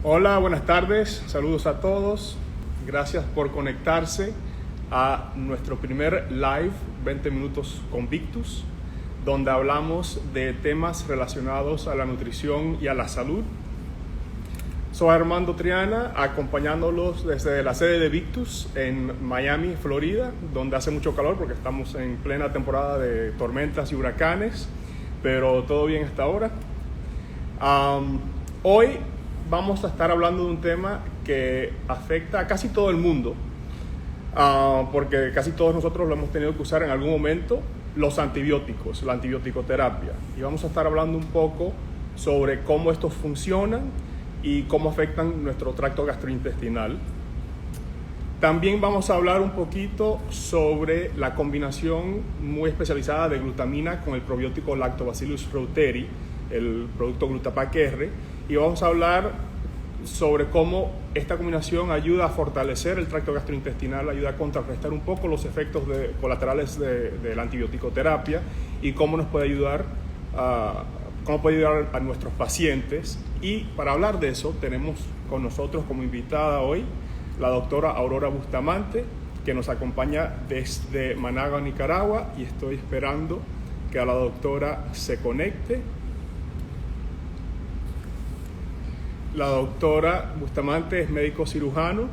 Hola, buenas tardes, saludos a todos. Gracias por conectarse a nuestro primer live 20 minutos con Victus, donde hablamos de temas relacionados a la nutrición y a la salud. Soy Armando Triana, acompañándolos desde la sede de Victus en Miami, Florida, donde hace mucho calor porque estamos en plena temporada de tormentas y huracanes, pero todo bien hasta ahora. Hoy vamos a estar hablando de un tema que afecta a casi todo el mundo, porque casi todos nosotros lo hemos tenido que usar en algún momento, los antibióticos, la antibioticoterapia. Y vamos a estar hablando un poco sobre cómo estos funcionan y cómo afectan nuestro tracto gastrointestinal. También vamos a hablar un poquito sobre la combinación muy especializada de glutamina con el probiótico Lactobacillus reuteri, el producto Glutapac R, y vamos a hablar sobre cómo esta combinación ayuda a fortalecer el tracto gastrointestinal, ayuda a contrarrestar un poco los efectos colaterales de la antibioticoterapia y cómo nos puede ayudar a nuestros pacientes. Y para hablar de eso tenemos con nosotros como invitada hoy la doctora Aurora Bustamante, que nos acompaña desde Managua, Nicaragua, y estoy esperando que a la doctora se conecte. La doctora Bustamante es médico cirujano,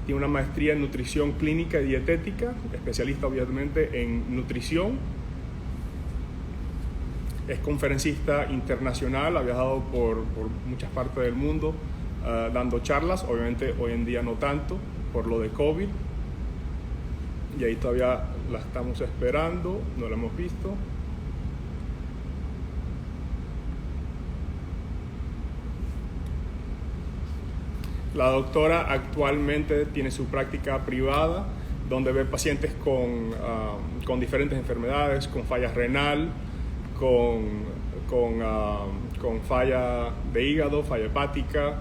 tiene una maestría en nutrición clínica y dietética, especialista obviamente en nutrición. Es conferencista internacional, ha viajado por muchas partes del mundo dando charlas, obviamente hoy en día no tanto por lo de COVID. Y ahí todavía la estamos esperando, no la hemos visto. La doctora actualmente tiene su práctica privada, donde ve pacientes con diferentes enfermedades, con falla renal, con falla de hígado, falla hepática,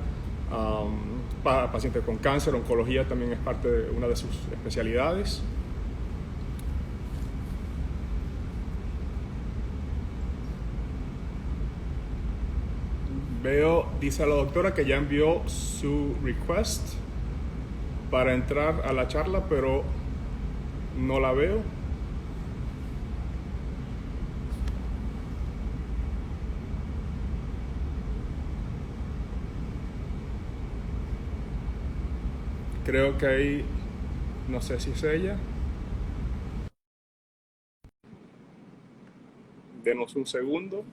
pacientes con cáncer. Oncología también es parte de una de sus especialidades. Veo, dice la doctora, que ya envió su request para entrar a la charla, pero no la veo. Creo que ahí, no sé si es ella. Denos un segundo.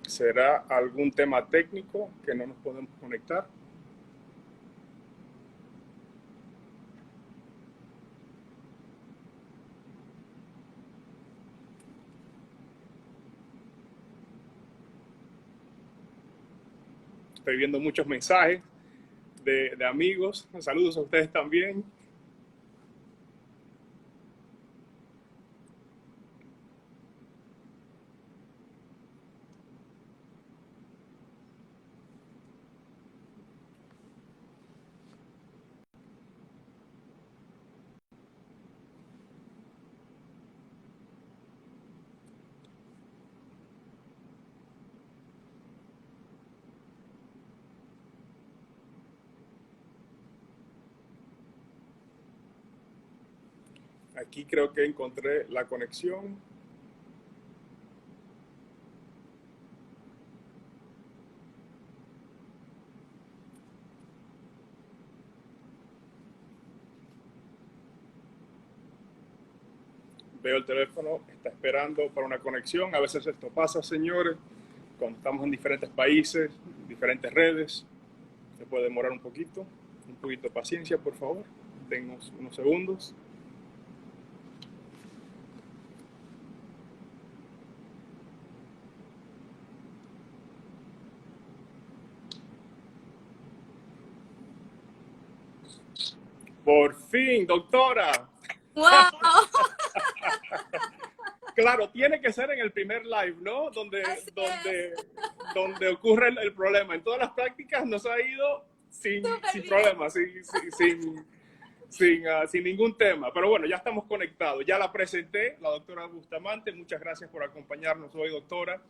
¿Será algún tema técnico que no nos podemos conectar? Estoy viendo muchos mensajes de amigos. Saludos a ustedes también. Aquí creo que encontré la conexión. Veo el teléfono, está esperando para una conexión. A veces esto pasa, señores, cuando estamos en diferentes países, diferentes redes. Se puede demorar un poquito de paciencia, por favor. Denos unos segundos. Por fin, doctora. ¡Wow! Claro, tiene que ser en el primer live, ¿no? Así es, Donde ocurre el problema. En todas las prácticas nos ha ido súper sin bien. problema, sin ningún tema. Pero bueno, ya estamos conectados. Ya la presenté, la doctora Bustamante. Muchas gracias por acompañarnos hoy, doctora.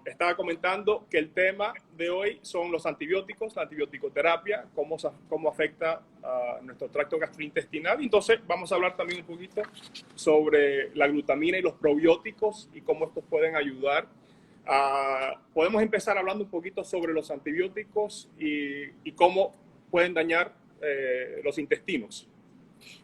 Estaba comentando que el tema de hoy son los antibióticos, la antibioticoterapia, cómo afecta a nuestro tracto gastrointestinal. Entonces vamos a hablar también un poquito sobre la glutamina y los probióticos y cómo estos pueden ayudar. Podemos empezar hablando un poquito sobre los antibióticos y cómo pueden dañar los intestinos.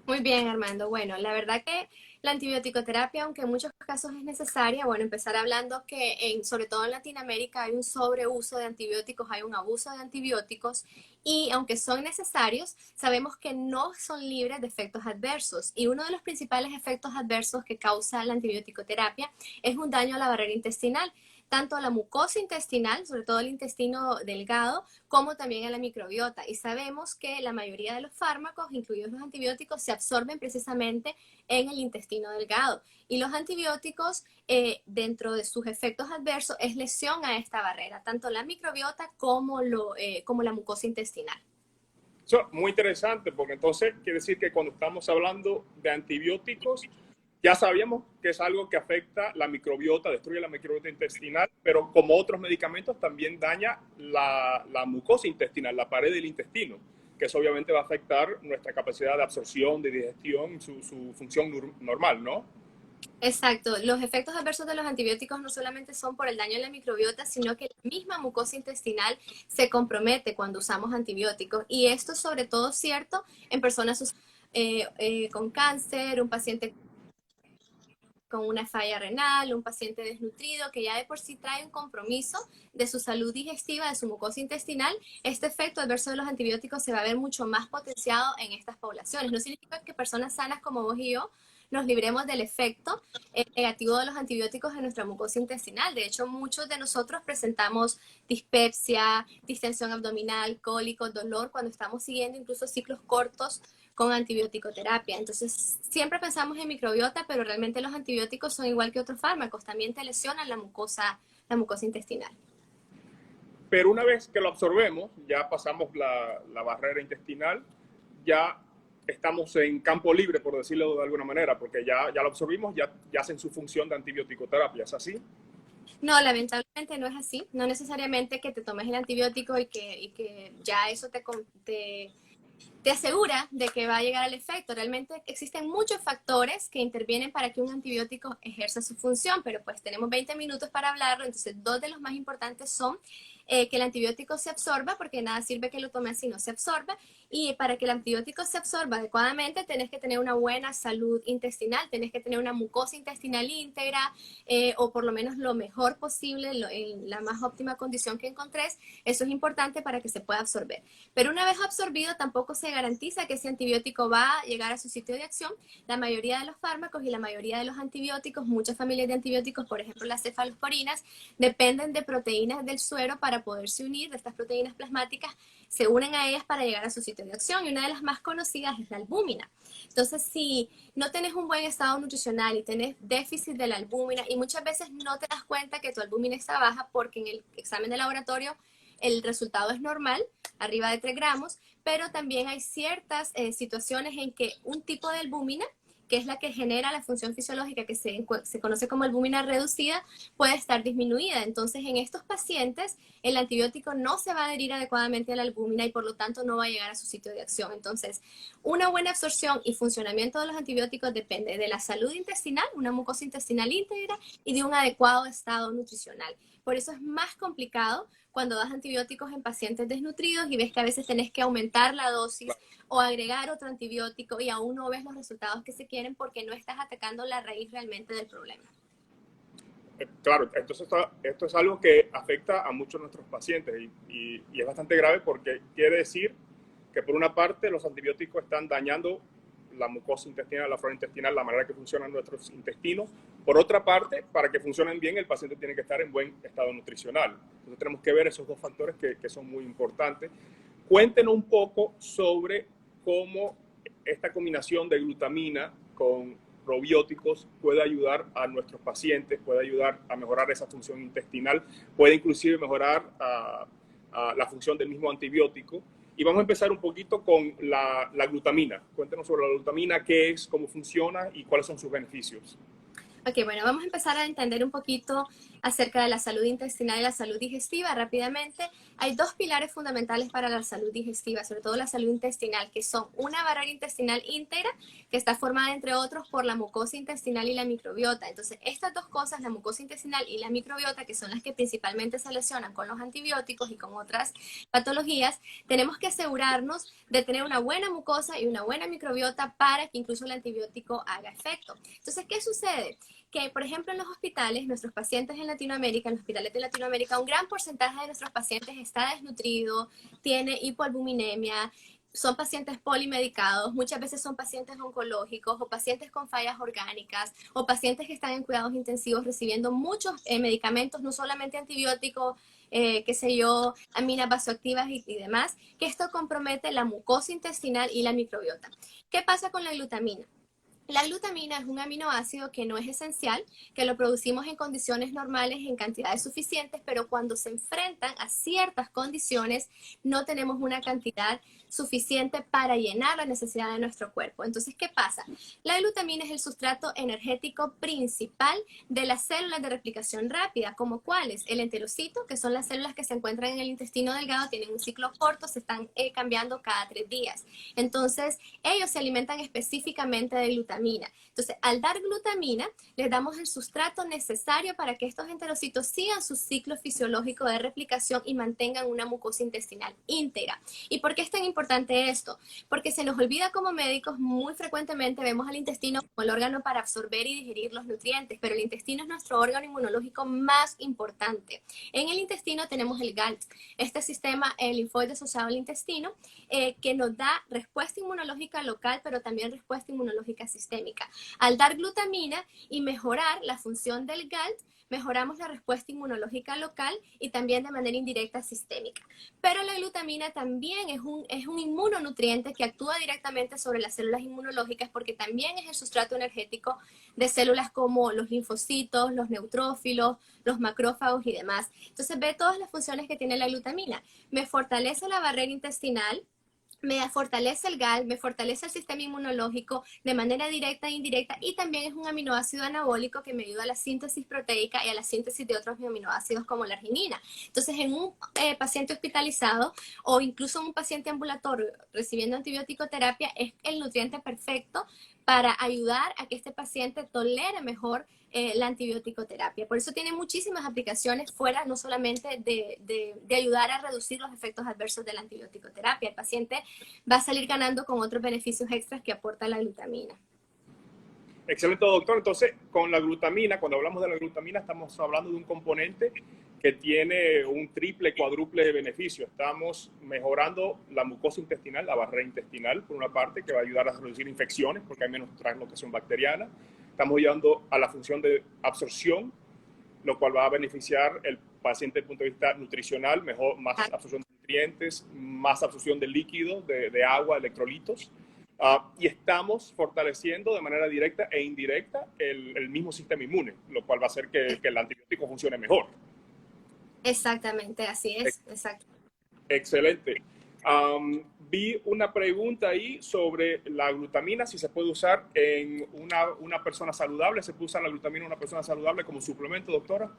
Muy bien, Armando. Bueno, la verdad que la antibioticoterapia, aunque en muchos casos es necesaria, bueno, empezar hablando que sobre todo en Latinoamérica hay un sobreuso de antibióticos, hay un abuso de antibióticos y aunque son necesarios, sabemos que no son libres de efectos adversos. Y uno de los principales efectos adversos que causa la antibioticoterapia es un daño a la barrera intestinal, tanto a la mucosa intestinal, sobre todo el intestino delgado, como también a la microbiota. Y sabemos que la mayoría de los fármacos, incluidos los antibióticos, se absorben precisamente en el intestino delgado. Y los antibióticos, dentro de sus efectos adversos, es lesión a esta barrera, tanto la microbiota como la mucosa intestinal. Eso es muy interesante porque entonces quiere decir que cuando estamos hablando de antibióticos, ya sabíamos que es algo que afecta la microbiota, destruye la microbiota intestinal, pero como otros medicamentos también daña la mucosa intestinal, la pared del intestino, que eso obviamente va a afectar nuestra capacidad de absorción, de digestión, su función normal, ¿no? Exacto, los efectos adversos de los antibióticos no solamente son por el daño en la microbiota, sino que la misma mucosa intestinal se compromete cuando usamos antibióticos. Y esto es sobre todo cierto en personas con cáncer, un paciente con una falla renal, un paciente desnutrido que ya de por sí trae un compromiso de su salud digestiva, de su mucosa intestinal. Este efecto adverso de los antibióticos se va a ver mucho más potenciado en estas poblaciones. No significa que personas sanas como vos y yo nos libremos del efecto negativo de los antibióticos en nuestra mucosa intestinal. De hecho, muchos de nosotros presentamos dispepsia, distensión abdominal, cólicos, dolor cuando estamos siguiendo incluso ciclos cortos con antibioticoterapia. Entonces, siempre pensamos en microbiota, pero realmente los antibióticos son igual que otros fármacos, también te lesionan la mucosa intestinal. Pero una vez que lo absorbemos, ya pasamos la barrera intestinal, ya estamos en campo libre, por decirlo de alguna manera, porque ya lo absorbimos, ya hacen su función de antibioticoterapia, ¿es así? No, lamentablemente no es así. No necesariamente que te tomes el antibiótico y que ya eso te asegura de que va a llegar al efecto. Realmente existen muchos factores que intervienen para que un antibiótico ejerza su función, pero pues tenemos 20 minutos para hablarlo, entonces dos de los más importantes son que el antibiótico se absorba, porque nada sirve que lo tomes si no se absorba, y para que el antibiótico se absorba adecuadamente tenés que tener una buena salud intestinal, tenés que tener una mucosa intestinal íntegra, o por lo menos lo mejor posible, en la más óptima condición que encontres. Eso es importante para que se pueda absorber. Pero una vez absorbido, tampoco se garantiza que ese antibiótico va a llegar a su sitio de acción. La mayoría de los fármacos y la mayoría de los antibióticos, muchas familias de antibióticos, por ejemplo las cefalosporinas, dependen de proteínas del suero para poderse unir. De estas proteínas plasmáticas se unen a ellas para llegar a su sitio de acción, y una de las más conocidas es la albúmina. Entonces, si no tenés un buen estado nutricional y tenés déficit de la albúmina, y muchas veces no te das cuenta que tu albúmina está baja porque en el examen de laboratorio el resultado es normal, arriba de 3 gramos, pero también hay ciertas situaciones en que un tipo de albúmina, que es la que genera la función fisiológica que se conoce como albúmina reducida, puede estar disminuida. Entonces, en estos pacientes, el antibiótico no se va a adherir adecuadamente a la albúmina y por lo tanto no va a llegar a su sitio de acción. Entonces, una buena absorción y funcionamiento de los antibióticos depende de la salud intestinal, una mucosa intestinal íntegra, y de un adecuado estado nutricional. Por eso es más complicado cuando das antibióticos en pacientes desnutridos y ves que a veces tenés que aumentar la dosis o agregar otro antibiótico y aún no ves los resultados que se quieren porque no estás atacando la raíz realmente del problema. Claro, entonces esto es algo que afecta a muchos de nuestros pacientes y es bastante grave porque quiere decir que por una parte los antibióticos están dañando la mucosa intestinal, la flora intestinal, la manera que funcionan nuestros intestinos. Por otra parte, para que funcionen bien, el paciente tiene que estar en buen estado nutricional. Entonces tenemos que ver esos dos factores que son muy importantes. Cuéntenos un poco sobre cómo esta combinación de glutamina con probióticos puede ayudar a nuestros pacientes, puede ayudar a mejorar esa función intestinal, puede inclusive mejorar la función del mismo antibiótico. Y vamos a empezar un poquito con la glutamina. Cuéntenos sobre la glutamina, qué es, cómo funciona y cuáles son sus beneficios. Ok, bueno, vamos a empezar a entender un poquito acerca de la salud intestinal y la salud digestiva rápidamente. Hay dos pilares fundamentales para la salud digestiva, sobre todo la salud intestinal, que son una barrera intestinal íntegra, que está formada, entre otros, por la mucosa intestinal y la microbiota. Entonces, estas dos cosas, la mucosa intestinal y la microbiota, que son las que principalmente se lesionan con los antibióticos y con otras patologías, tenemos que asegurarnos de tener una buena mucosa y una buena microbiota para que incluso el antibiótico haga efecto. Entonces, ¿qué sucede? Que, por ejemplo, en los hospitales, nuestros pacientes en Latinoamérica, en los hospitales de Latinoamérica, un gran porcentaje de nuestros pacientes está desnutrido, tiene hipoalbuminemia, son pacientes polimedicados, muchas veces son pacientes oncológicos o pacientes con fallas orgánicas o pacientes que están en cuidados intensivos recibiendo muchos medicamentos, no solamente antibióticos, qué sé yo, aminas vasoactivas y demás, que esto compromete la mucosa intestinal y la microbiota. ¿Qué pasa con la glutamina? La glutamina es un aminoácido que no es esencial, que lo producimos en condiciones normales en cantidades suficientes, pero cuando se enfrentan a ciertas condiciones no tenemos una cantidad suficiente para llenar la necesidad de nuestro cuerpo. Entonces, ¿qué pasa? La glutamina es el sustrato energético principal de las células de replicación rápida, como cuáles: el enterocito, que son las células que se encuentran en el intestino delgado, tienen un ciclo corto, se están cambiando cada 3 días. Entonces, ellos se alimentan específicamente de glutamina. Entonces, al dar glutamina, les damos el sustrato necesario para que estos enterocitos sigan su ciclo fisiológico de replicación y mantengan una mucosa intestinal íntegra. ¿Y por qué es tan importante esto? Porque se nos olvida como médicos, muy frecuentemente vemos al intestino como el órgano para absorber y digerir los nutrientes, pero el intestino es nuestro órgano inmunológico más importante. En el intestino tenemos el GALT, este sistema, el linfoide asociado al intestino, que nos da respuesta inmunológica local, pero también respuesta inmunológica sistémica. Al dar glutamina y mejorar la función del GALT, mejoramos la respuesta inmunológica local y también de manera indirecta sistémica. Pero la glutamina también es un inmunonutriente que actúa directamente sobre las células inmunológicas, porque también es el sustrato energético de células como los linfocitos, los neutrófilos, los macrófagos y demás. Entonces, ve todas las funciones que tiene la glutamina. Me fortalece la barrera intestinal, me fortalece el GAL, me fortalece el sistema inmunológico de manera directa e indirecta, y también es un aminoácido anabólico que me ayuda a la síntesis proteica y a la síntesis de otros aminoácidos como la arginina. Entonces, en un paciente hospitalizado o incluso en un paciente ambulatorio recibiendo antibiótico terapia, es el nutriente perfecto para ayudar a que este paciente tolere mejor la antibiótico terapia. Por eso tiene muchísimas aplicaciones fuera, no solamente de ayudar a reducir los efectos adversos de la antibiótico terapia. El paciente va a salir ganando con otros beneficios extras que aporta la glutamina. Excelente, doctor. Entonces, con la glutamina, cuando hablamos de la glutamina, estamos hablando de un componente que tiene un triple, cuádruple de beneficio. Estamos mejorando la mucosa intestinal, la barrera intestinal, por una parte, que va a ayudar a reducir infecciones, porque hay menos translocación bacteriana. Estamos ayudando a la función de absorción, lo cual va a beneficiar el paciente desde el punto de vista nutricional, más absorción de nutrientes, más absorción de líquido, de agua, electrolitos. Y estamos fortaleciendo de manera directa e indirecta el mismo sistema inmune, lo cual va a hacer que el antibiótico funcione mejor. Exactamente, así es. Exacto. Excelente. Vi una pregunta ahí sobre la glutamina, si se puede usar en una persona saludable. ¿Se puede usar la glutamina en una persona saludable como suplemento, doctora?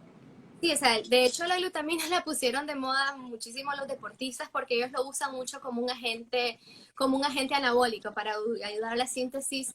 Sí, o sea, de hecho la glutamina la pusieron de moda muchísimo los deportistas porque ellos lo usan mucho como un agente anabólico para ayudar a la síntesis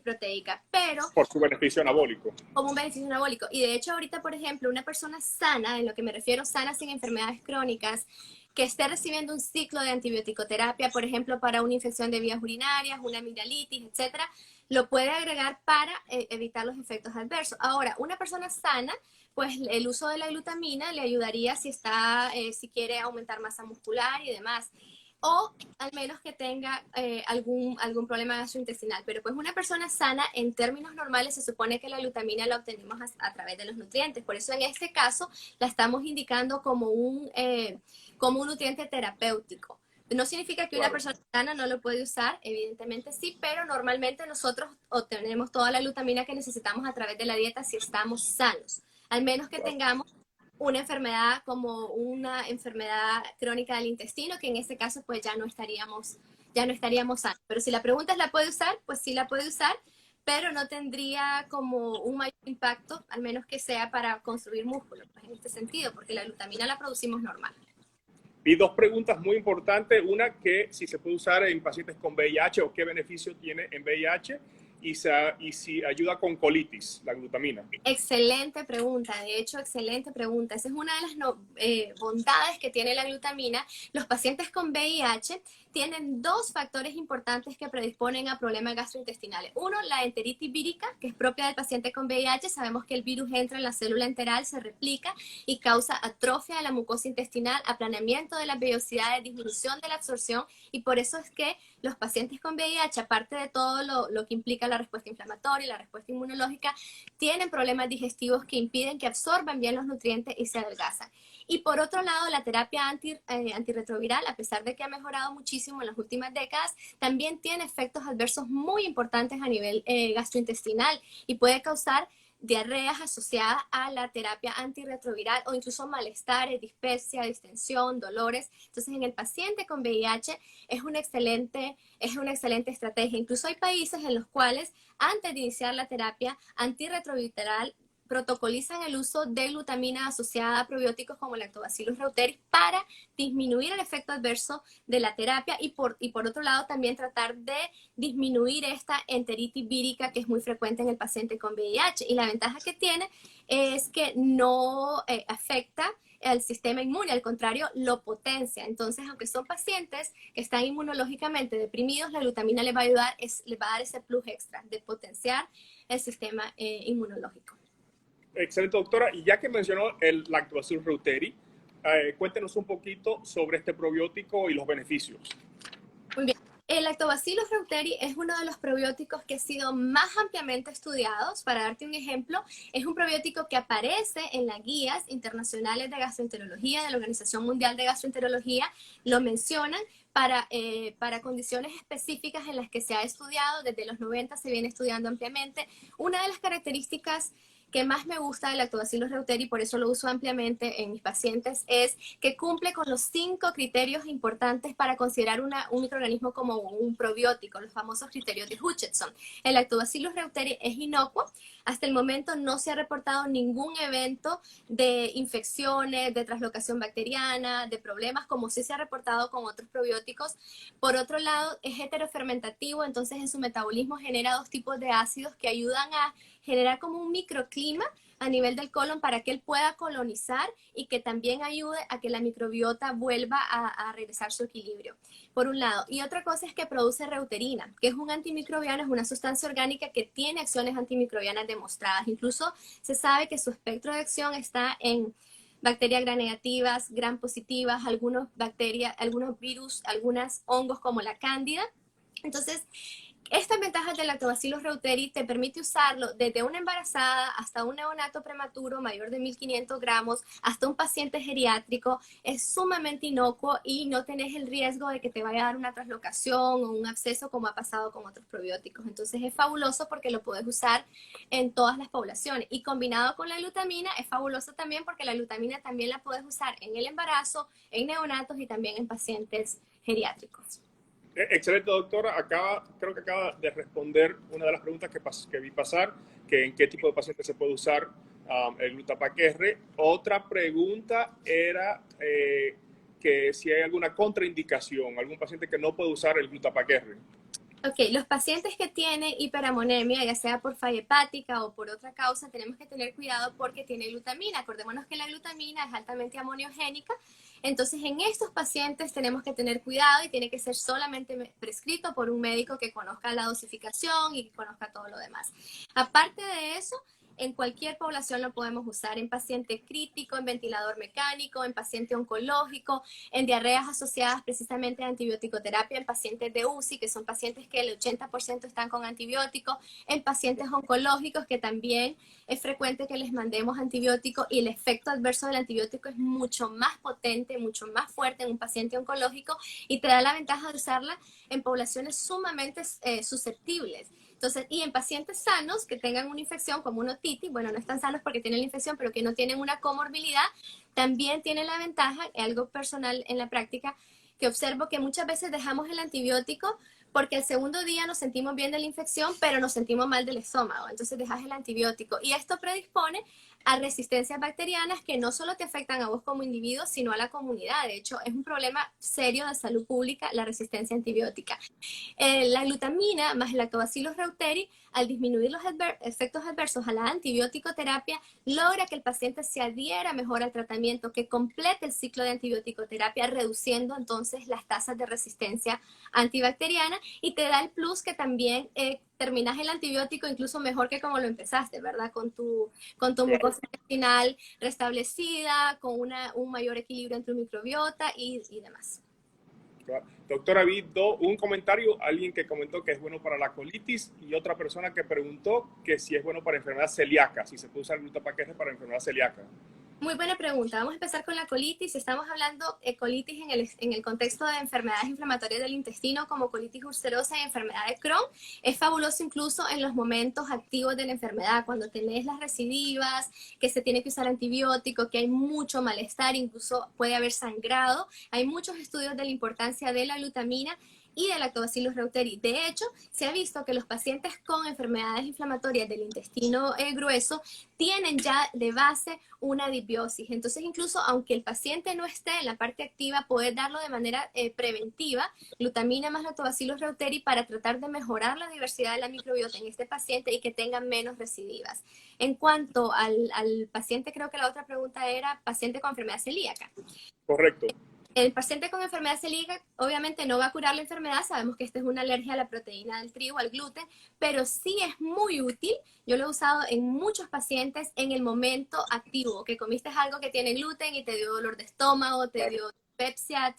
proteica, pero por su beneficio anabólico. Como un beneficio anabólico. Y de hecho ahorita, por ejemplo, una persona sana, en lo que me refiero sana sin enfermedades crónicas, que esté recibiendo un ciclo de antibiótico-terapia, por ejemplo, para una infección de vías urinarias, una amigdalitis, etcétera, lo puede agregar para evitar los efectos adversos. Ahora, una persona sana, pues el uso de la glutamina le ayudaría si quiere aumentar masa muscular y demás, o al menos que tenga algún problema gastrointestinal. Pero pues una persona sana, en términos normales, se supone que la glutamina la obtenemos a través de los nutrientes. Por eso en este caso la estamos indicando como un nutriente terapéutico. No significa que una persona sana no lo puede usar, evidentemente sí, pero normalmente nosotros obtenemos toda la glutamina que necesitamos a través de la dieta si estamos sanos, al menos que tengamos una enfermedad como una enfermedad crónica del intestino, que en este caso pues ya no estaríamos sanos. Pero si la pregunta es, ¿la puede usar? Pues sí la puede usar, pero no tendría como un mayor impacto, al menos que sea para construir músculo, pues en este sentido, porque la glutamina la producimos normal. Y dos preguntas muy importantes. Una, que si se puede usar en pacientes con VIH o qué beneficio tiene en VIH y si ayuda con colitis, la glutamina. Excelente pregunta, de hecho, excelente pregunta. Esa es una de las bondades que tiene la glutamina. Los pacientes con VIH tienen dos factores importantes que predisponen a problemas gastrointestinales. Uno, la enteritis vírica, que es propia del paciente con VIH. Sabemos que el virus entra en la célula enteral, se replica y causa atrofia de la mucosa intestinal, aplanamiento de las vellosidades, disminución de la absorción, y por eso es que los pacientes con VIH, aparte de todo lo que implica la respuesta inflamatoria y la respuesta inmunológica, tienen problemas digestivos que impiden que absorban bien los nutrientes y se adelgazan. Y por otro lado, la terapia antirretroviral, a pesar de que ha mejorado muchísimo en las últimas décadas, también tiene efectos adversos muy importantes a nivel gastrointestinal y puede causar diarreas asociadas a la terapia antirretroviral o incluso malestares, dispepsia, distensión, dolores. Entonces, en el paciente con VIH es una excelente estrategia. Incluso hay países en los cuales, antes de iniciar la terapia antirretroviral, protocolizan el uso de glutamina asociada a probióticos como Lactobacillus reuteri para disminuir el efecto adverso de la terapia y por otro lado también tratar de disminuir esta enteritis vírica que es muy frecuente en el paciente con VIH. Y la ventaja que tiene es que no afecta al sistema inmune, al contrario, lo potencia. Entonces, aunque son pacientes que están inmunológicamente deprimidos, la glutamina les va a ayudar, les va a dar ese plus extra de potenciar el sistema inmunológico. Excelente, doctora. Y ya que mencionó el Lactobacillus reuteri, cuéntenos un poquito sobre este probiótico y los beneficios. Muy bien. El Lactobacillus reuteri es uno de los probióticos que ha sido más ampliamente estudiados. Para darte un ejemplo, es un probiótico que aparece en las guías internacionales de gastroenterología de la Organización Mundial de Gastroenterología. Lo mencionan para condiciones específicas en las que se ha estudiado. Desde los 90 se viene estudiando ampliamente. Una de las características que más me gusta del Lactobacillus reuteri, por eso lo uso ampliamente en mis pacientes, es que cumple con los 5 criterios importantes para considerar un microorganismo como un probiótico, los famosos criterios de Hutchinson. El Lactobacillus reuteri es inocuo. Hasta el momento no se ha reportado ningún evento de infecciones, de translocación bacteriana, de problemas como sí se ha reportado con otros probióticos. Por otro lado, es heterofermentativo, entonces en su metabolismo genera 2 tipos de ácidos que ayudan a generar como un microclima a nivel del colon para que él pueda colonizar y que también ayude a que la microbiota vuelva a regresar su equilibrio, por un lado. Y otra cosa es que produce reuterina, que es un antimicrobiano, es una sustancia orgánica que tiene acciones antimicrobianas demostradas. Incluso se sabe que su espectro de acción está en bacterias gram negativas, gram positivas, algunos virus, algunos hongos como la cándida. Entonces, estas ventajas del Lactobacillus reuteri te permite usarlo desde una embarazada hasta un neonato prematuro mayor de 1.500 gramos, hasta un paciente geriátrico. Es sumamente inocuo y no tenés el riesgo de que te vaya a dar una translocación o un absceso como ha pasado con otros probióticos. Entonces es fabuloso porque lo puedes usar en todas las poblaciones. Y combinado con la glutamina es fabuloso también porque la glutamina también la puedes usar en el embarazo, en neonatos y también en pacientes geriátricos. Excelente, doctora. Creo que acaba de responder una de las preguntas que vi pasar, que en qué tipo de pacientes se puede usar el Glutapac R. Otra pregunta era que si hay alguna contraindicación, algún paciente que no puede usar el Glutapac R. Ok, los pacientes que tienen hiperamonemia, ya sea por falla hepática o por otra causa, tenemos que tener cuidado porque tiene glutamina. Acordémonos que la glutamina es altamente amoniogénica, entonces en estos pacientes tenemos que tener cuidado y tiene que ser solamente prescrito por un médico que conozca la dosificación y que conozca todo lo demás. Aparte de eso, en cualquier población lo podemos usar, en paciente crítico, en ventilador mecánico, en paciente oncológico, en diarreas asociadas precisamente a antibiótico-terapia, en pacientes de UCI, que son pacientes que el 80% están con antibióticos, en pacientes oncológicos, que también es frecuente que les mandemos antibióticos y el efecto adverso del antibiótico es mucho más potente, mucho más fuerte en un paciente oncológico y te da la ventaja de usarla en poblaciones sumamente susceptibles. Entonces, y en pacientes sanos que tengan una infección como una otitis, bueno, no están sanos porque tienen la infección, pero que no tienen una comorbilidad, también tienen la ventaja, algo personal en la práctica, que observo que muchas veces dejamos el antibiótico porque el segundo día nos sentimos bien de la infección, pero nos sentimos mal del estómago. Entonces dejas el antibiótico. Y esto predispone a resistencias bacterianas que no solo te afectan a vos como individuo, sino a la comunidad. De hecho, es un problema serio de salud pública la resistencia antibiótica. La glutamina más el Lactobacillus reuteri, al disminuir los efectos adversos a la antibiótico-terapia, logra que el paciente se adhiera mejor al tratamiento, que complete el ciclo de antibiótico-terapia, reduciendo entonces las tasas de resistencia antibacteriana y te da el plus que también terminas el antibiótico incluso mejor que como lo empezaste, ¿verdad? Con tu mucosa intestinal restablecida, con un mayor equilibrio entre tu microbiota y demás. Doctora, vi un comentario, alguien que comentó que es bueno para la colitis y otra persona que preguntó que si es bueno para enfermedad celíaca, si se puede usar glutapaqueje para enfermedad celíaca. Muy buena pregunta. Vamos a empezar con la colitis. Estamos hablando de colitis en el contexto de enfermedades inflamatorias del intestino como colitis ulcerosa y enfermedad de Crohn. Es fabuloso incluso en los momentos activos de la enfermedad, cuando tenés las recidivas, que se tiene que usar antibiótico, que hay mucho malestar, incluso puede haber sangrado. Hay muchos estudios de la importancia de la glutamina y del Lactobacillus reuteri. De hecho, se ha visto que los pacientes con enfermedades inflamatorias del intestino grueso tienen ya de base una disbiosis. Entonces, incluso aunque el paciente no esté en la parte activa, poder darlo de manera preventiva, glutamina más Lactobacillus reuteri, para tratar de mejorar la diversidad de la microbiota en este paciente y que tenga menos recidivas. En cuanto al paciente, creo que la otra pregunta era paciente con enfermedad celíaca. Correcto. El paciente con enfermedad celíaca obviamente no va a curar la enfermedad, sabemos que esta es una alergia a la proteína del trigo, al gluten, pero sí es muy útil. Yo lo he usado en muchos pacientes en el momento activo, que comiste algo que tiene gluten y te dio dolor de estómago, te dio dispepsia,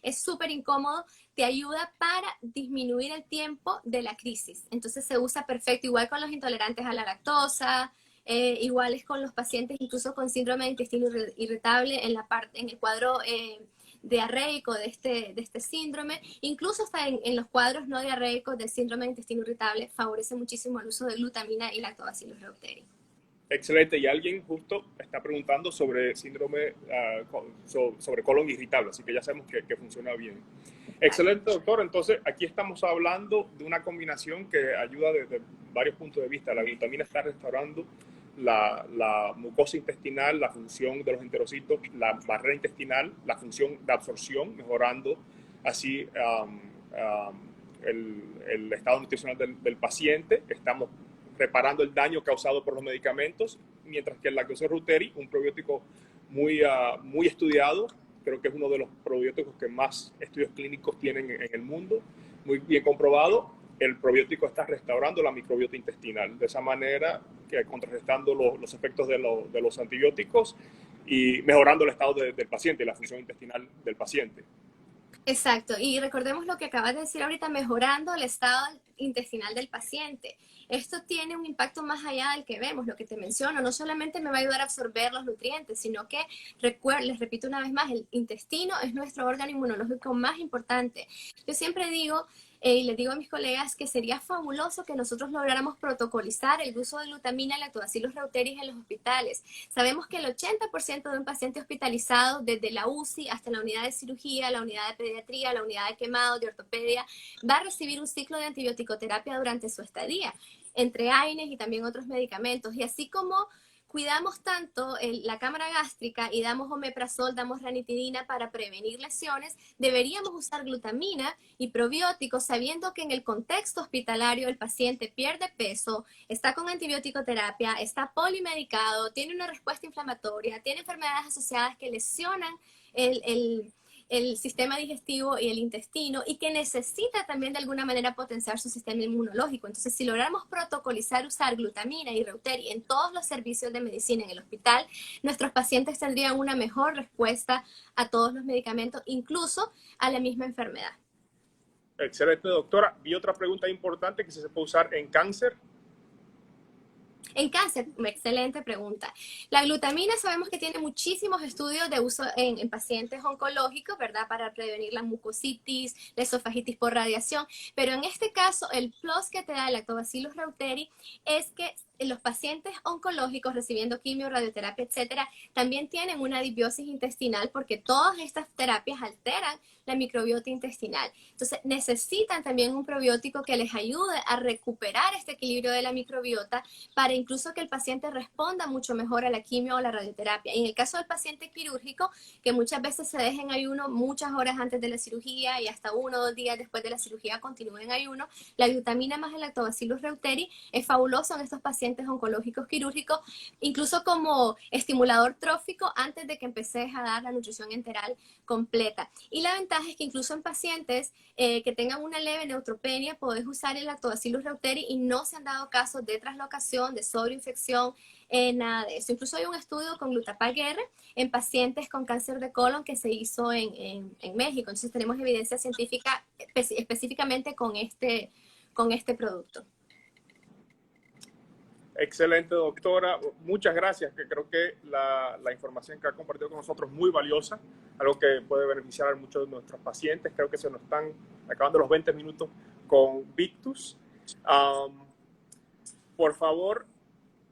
es súper incómodo, te ayuda para disminuir el tiempo de la crisis. Entonces se usa perfecto, igual con los intolerantes a la lactosa, iguales con los pacientes incluso con síndrome de intestino irritable en el cuadro diarreico de este síndrome, incluso hasta en los cuadros no diarreicos del síndrome de intestino irritable, favorece muchísimo el uso de glutamina y Lactobacillus reuteri. Excelente, y alguien justo está preguntando sobre síndrome, sobre colon irritable, así que ya sabemos que funciona bien. Excelente, doctor. Entonces, aquí estamos hablando de una combinación que ayuda desde varios puntos de vista. La glutamina está restaurando la mucosa intestinal, la función de los enterocitos, la barrera intestinal, la función de absorción, mejorando así el estado nutricional del paciente. Estamos reparando el daño causado por los medicamentos, mientras que el Lactobacillus reuteri, un probiótico muy estudiado, creo que es uno de los probióticos que más estudios clínicos tienen en el mundo, muy bien comprobado. El probiótico está restaurando la microbiota intestinal, de esa manera que contrarrestando los efectos de los antibióticos y mejorando el estado del paciente, la función intestinal del paciente. Exacto, y recordemos lo que acabas de decir ahorita, mejorando el estado intestinal del paciente. Esto tiene un impacto más allá del que vemos, lo que te menciono, no solamente me va a ayudar a absorber los nutrientes, sino que, les repito una vez más, el intestino es nuestro órgano inmunológico más importante. Yo siempre digo, y les digo a mis colegas, que sería fabuloso que nosotros lográramos protocolizar el uso de glutamina y Lactobacillus reuteri en los hospitales. Sabemos que el 80% de un paciente hospitalizado, desde la UCI hasta la unidad de cirugía, la unidad de pediatría, la unidad de quemados, de ortopedia, va a recibir un ciclo de antibiótico-terapia durante su estadía, entre AINES y también otros medicamentos. Y así como cuidamos tanto la cámara gástrica y damos omeprazol, damos ranitidina para prevenir lesiones, deberíamos usar glutamina y probióticos sabiendo que en el contexto hospitalario el paciente pierde peso, está con antibiótico-terapia, está polimedicado, tiene una respuesta inflamatoria, tiene enfermedades asociadas que lesionan el sistema digestivo y el intestino y que necesita también de alguna manera potenciar su sistema inmunológico. Entonces, si logramos protocolizar usar glutamina y Reuteri en todos los servicios de medicina en el hospital, nuestros pacientes tendrían una mejor respuesta a todos los medicamentos, incluso a la misma enfermedad. Excelente, doctora. Y otra pregunta importante, que si se puede usar en cáncer. En cáncer, excelente pregunta. La glutamina sabemos que tiene muchísimos estudios de uso en pacientes oncológicos, ¿verdad? Para prevenir la mucositis, la esofagitis por radiación. Pero en este caso, el plus que te da el Lactobacillus reuteri es que los pacientes oncológicos recibiendo quimio, radioterapia, etcétera, también tienen una disbiosis intestinal porque todas estas terapias alteran la microbiota intestinal. Entonces, necesitan también un probiótico que les ayude a recuperar este equilibrio de la microbiota para incluso que el paciente responda mucho mejor a la quimio o la radioterapia. Y en el caso del paciente quirúrgico, que muchas veces se deja en ayuno muchas horas antes de la cirugía y hasta 1 o 2 días después de la cirugía continúen en ayuno, la glutamina más el Lactobacillus reuteri es fabuloso en estos pacientes oncológicos quirúrgicos, incluso como estimulador trófico antes de que empeces a dar la nutrición enteral completa. Y la ventaja es que incluso en pacientes que tengan una leve neutropenia, podés usar el Lactobacillus reuteri y no se han dado casos de traslocación, de sobreinfección, nada de eso. Incluso hay un estudio con Glutapag-R en pacientes con cáncer de colon que se hizo en México. Entonces tenemos evidencia científica específicamente con este producto. Excelente, doctora. Muchas gracias, que creo que la información que ha compartido con nosotros es muy valiosa, algo que puede beneficiar a muchos de nuestros pacientes. Creo que se nos están acabando los 20 minutos con Victus. Por favor,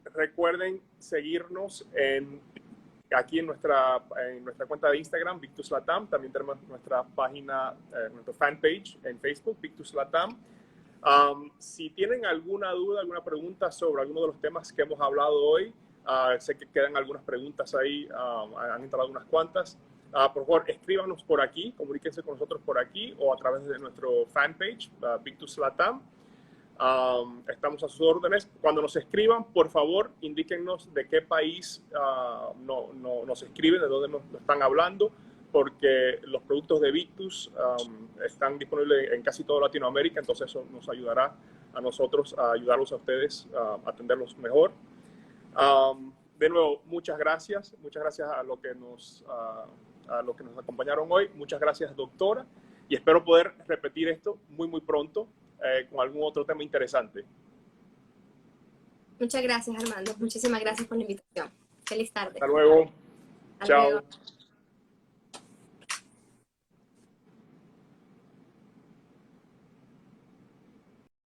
recuerden seguirnos aquí en nuestra cuenta de Instagram, Victus Latam. También tenemos nuestra página, nuestra fanpage en Facebook, Victus Latam. Si tienen alguna duda, alguna pregunta sobre alguno de los temas que hemos hablado hoy, sé que quedan algunas preguntas ahí, han entrado unas cuantas. Por favor, escríbanos por aquí, comuníquense con nosotros por aquí o a través de nuestro fanpage, Victus Latam. Estamos a sus órdenes. Cuando nos escriban, por favor, indíquennos de qué país nos escriben, de dónde nos están hablando, porque los productos de Victus están disponibles en casi toda Latinoamérica, entonces eso nos ayudará a nosotros a ayudarlos a ustedes a atenderlos mejor. De nuevo, muchas gracias a los que nos acompañaron hoy. Muchas gracias, doctora, y espero poder repetir esto muy pronto con algún otro tema interesante. Muchas gracias, Armando. Muchísimas gracias por la invitación. Feliz tarde. Hasta luego. Hasta Chao. luego.